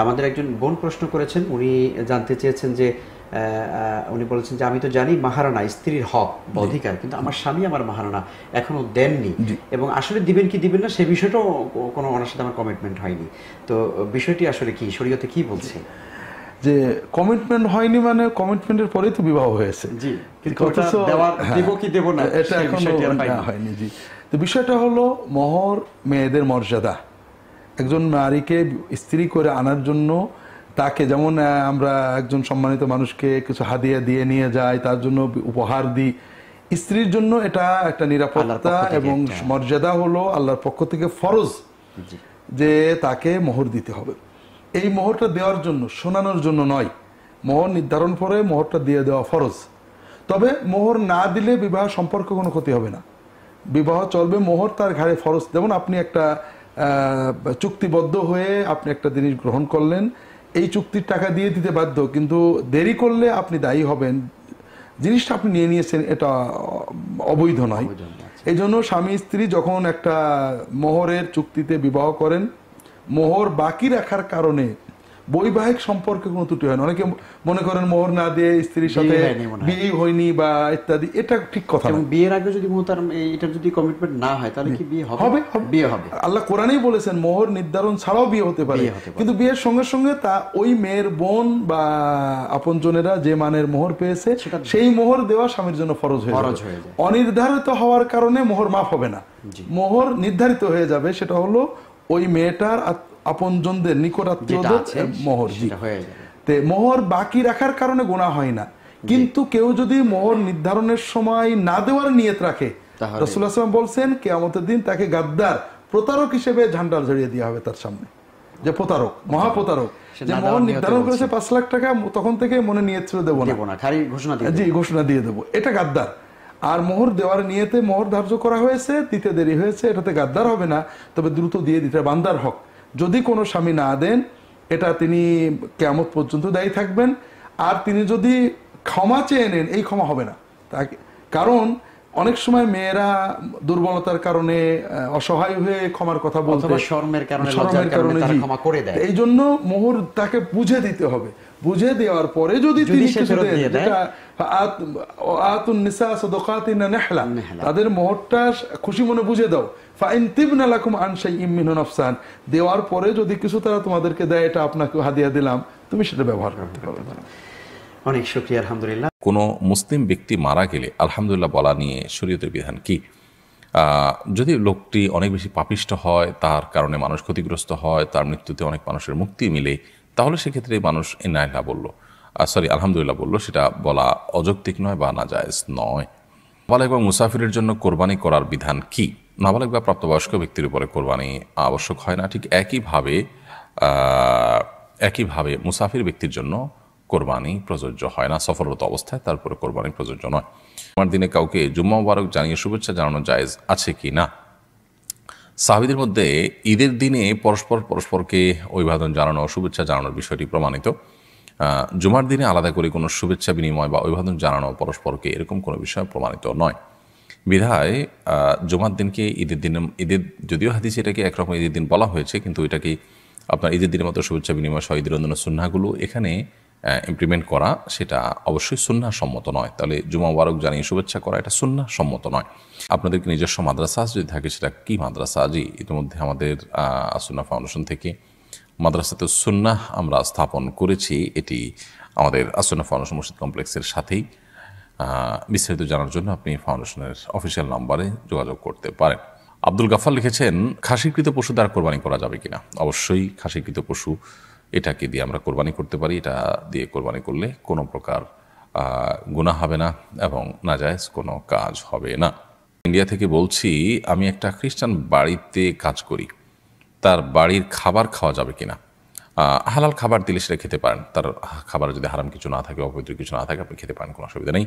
আমাদের একজন বোন প্রশ্ন করেছেন, উনি জানতে চেয়েছেন যে উনি বলেছেন যে আমি তো জানি মাহারানা স্ত্রীর হক বা অধিকার, কিন্তু আমার স্বামী আমার মাহারানা এখনো দেননি, এবং আসলে দিবেন কি দিবেন না সে বিষয়টাও কোনো ওনার সাথে আমার কমিটমেন্ট হয়নি। তো বিষয়টি আসলে কি, শরীয়তে কি বলছে? যে কমিটমেন্ট হয়নি মানে কমিটমেন্টের পরেই তো বিবাহ হয়েছে, জি, কিন্তু দেব কি দেব না এটা এখনো হয়নি। জি, তো বিষয়টা হলো মোহর মেয়েদের মর্যাদা। একজন নারীকে স্ত্রী করে আনার জন্য তাকে যেমন আমরা একজন সম্মানিত মানুষকে কিছু হাদিয়া দিয়ে নিয়ে যাই, তার জন্য উপহার দিই, স্ত্রীর জন্য এটা একটা নিরাপত্তা এবং মর্যাদা হলো আল্লাহর পক্ষ থেকে ফরজ যে তাকে মোহর দিতে হবে। এই মোহরটা দেওয়ার জন্য, শোনানোর জন্য নয়। মোহর নির্ধারণ করে মোহরটা দিয়ে দেওয়া ফরজ। তবে মোহর না দিলে বিবাহ সম্পর্কে কোনো ক্ষতি হবে না, বিবাহ চলবে। মোহর তার ঘাড়ে ফরজ। যেমন আপনি একটা চুক্তিবদ্ধ হয়ে আপনি একটা জিনিস গ্রহণ করলেন, এই চুক্তির টাকা দিয়ে দিতে বাধ্য, কিন্তু দেরি করলে আপনি দায়ী হবেন। জিনিসটা আপনি নিয়ে নিয়েছেন, এটা অবৈধ নয়। এই জন্য স্বামী স্ত্রী যখন একটা মোহরের চুক্তিতে বিবাহ করেন, মোহর বাকি রাখার কারণে বৈবাহিক সম্পর্কে কোনো ত্রুটি হয় না। অনেকে মনে করেন মোহর না দিয়ে স্ত্রীর সাথে বিয়ে হয়নি বা ইত্যাদি, এটা ঠিক কথা না। বিয়ের আগে যদি এটা যদি কমিটমেন্ট না হয় তাহলে কি বিয়ে হবে? বিয়ে হবে। আল্লাহ কোরআনেই বলেছেন মোহর নির্ধারণ ছাড়াও বিয়ে হতে পারে, কিন্তু বিয়ের সঙ্গে সঙ্গে তা ওই মেয়ের বোন বা আপনজনেরা যে মানের মোহর পেয়েছে সেই মোহর দেওয়া স্বামীর জন্য ফরজ হয়ে যায়। অনির্ধারিত হওয়ার কারণে মোহর মাফ হবে না, মোহর নির্ধারিত হয়ে যাবে। সেটা হলো ওই মেয়েটার আপনজনদের, নিকট আত্মীয়দের মোহর। মোহর বাকি রাখার কারণে গুনাহ হয় না, কিন্তু কেউ যদি মোহর নির্ধারণের সময় না দেওয়ার নিয়ত রাখে, রাসূলুল্লাহ সাল্লাল্লাহু আলাইহি ওয়াসাল্লাম বলছেন কিয়ামতের দিন তাকে গাদ্দার, প্রতারক হিসেবে ঝান্ডা ঝরিয়ে দেওয়া হবে তার সামনে। যে প্রতারক, মহাপ্রতারক, যে মোহর নির্ধারণ করেছে 5 লাখ টাকা, তখন থেকে মনে নিয়ত ছিল দেবো না, খালি ঘোষণা দিয়ে দেবো, এটা গাদ্দার। আর মোহর দেওয়ার নিয়তে মোহর ধার্য করা হয়েছে, দিতে দেরি হয়েছে, এটাতে গাদ্দার হবে না, তবে দ্রুত দিয়ে দিতে বান্দার হক। যদি কোনো স্বামী না দেন, এটা তিনি কিয়ামত পর্যন্ত দায়ী থাকবেন। আর তিনি যদি ক্ষমা চেয়ে নেন, এই ক্ষমা হবে না। কারণ অনেক সময় মেয়েরা দুর্বলতার কারণে, অসহায় হয়ে ক্ষমার কথা বলতে, শরমের কারণে ক্ষমা করে দেয়। এই জন্য মোহর তাকে বুঝে দিতে হবে। বুঝে দেওয়ার পরে যদি তিনি তাদের মোহরটা খুশি মনে বুঝে দাও, দেওয়ার পরে যদি কিছু তারা তোমাদেরকে দেয়, এটা আপনাকে হাদিয়া দিলাম, তুমি সেটা ব্যবহার করতে পারবে। অনেক শুকরিয়া। আলহামদুলিল্লাহ। কোনো মুসলিম ব্যক্তি মারা গেলে আলহামদুলিল্লাহ বলা নিয়ে শরীয়তের বিধান কি? যদি লোকটি অনেক বেশি পাপিষ্ট হয়, তার কারণে মানুষ ক্ষতিগ্রস্ত হয়, তার মৃত্যুতে অনেক মানুষের মুক্তি মিলে, তাহলে সেক্ষেত্রে মানুষ ইন্নালিল্লাহ বলল, আলহামদুলিল্লাহ বলল, সেটা বলা অযৌক্তিক নয় বা নাজায়েজ নয়। নাবালেগ এবং মুসাফিরের জন্য কোরবানি করার বিধান কি? নাবালেগ বা প্রাপ্তবয়স্ক ব্যক্তির উপরে কোরবানি আবশ্যক হয় না। ঠিক একইভাবে মুসাফির ব্যক্তির জন্য কোরবানি প্রযোজ্য হয় না। সফররত অবস্থায় তারপরে কোরবানি প্রযোজ্য নয়। জুমার দিনে কাউকে জুম্মা মুবারক জানিয়ে শুভেচ্ছা জানানো জায়েজ আছে কি না? সাহাবীদের মধ্যে ঈদের দিনে পরস্পরকে অভিবাদন জানানো, শুভেচ্ছা জানানোর বিষয়টি প্রমাণিত। জুমার দিনে আলাদা করে কোনো শুভেচ্ছা বিনিময় বা অভিবাদন জানানো পরস্পরকে, এরকম কোনো বিষয় প্রমাণিত নয়। বিধায় জুমার দিনকে ঈদের যদিও হাদিসে এটাকে একরকম ঈদের দিন বলা হয়েছে, কিন্তু এটাকে আপনার ঈদের দিনের মতো শুভেচ্ছা বিনিময় সহ ঈদের অন্যান্য সুন্নাহগুলো এখানে ইমপ্লিমেন্ট করা, সেটা অবশ্যই সুন্নাহ সম্মত নয়। তাহলে জুমা মুবারক জানিয়ে শুভেচ্ছা করা এটা সুন্নাহ সম্মত নয়। আপনাদেরকে নিজস্ব মাদ্রাসা যদি থাকে, সেটা কি মাদ্রাসা? ইতিমধ্যে আমাদের সুন্নাহ ফাউন্ডেশন থেকে মাদ্রাসাতে সুন্নাহ আমরা স্থাপন করেছি। এটি আমাদের সুন্নাহ ফাউন্ডেশন মসজিদ কমপ্লেক্সের সাথেই। বিস্তারিত জানার জন্য আপনি ফাউন্ডেশনের অফিসিয়াল নাম্বারে যোগাযোগ করতে পারেন। আব্দুল গাফার লিখেছেন, খাসিকৃত পশু দ্বারা কোরবানি করা যাবে কিনা? অবশ্যই খাসিকৃত পশু, এটাকে দিয়ে আমরা কোরবানি করতে পারি। এটা দিয়ে কোরবানি করলে কোনো প্রকার গুনাহ হবে না এবং নাজায়েজ কোনো কাজ হবে না। ইন্ডিয়া থেকে বলছি, আমি একটা খ্রিস্টান বাড়িতে কাজ করি, তার বাড়ির খাবার খাওয়া যাবে কিনা? হালাল খাবার দিলে সেটা খেতে পারেন। তার খাবার যদি হারাম কিছু না থাকে, অপবিত্র কিছু না থাকে, আপনি খেতে পারেন, কোনো অসুবিধা নেই।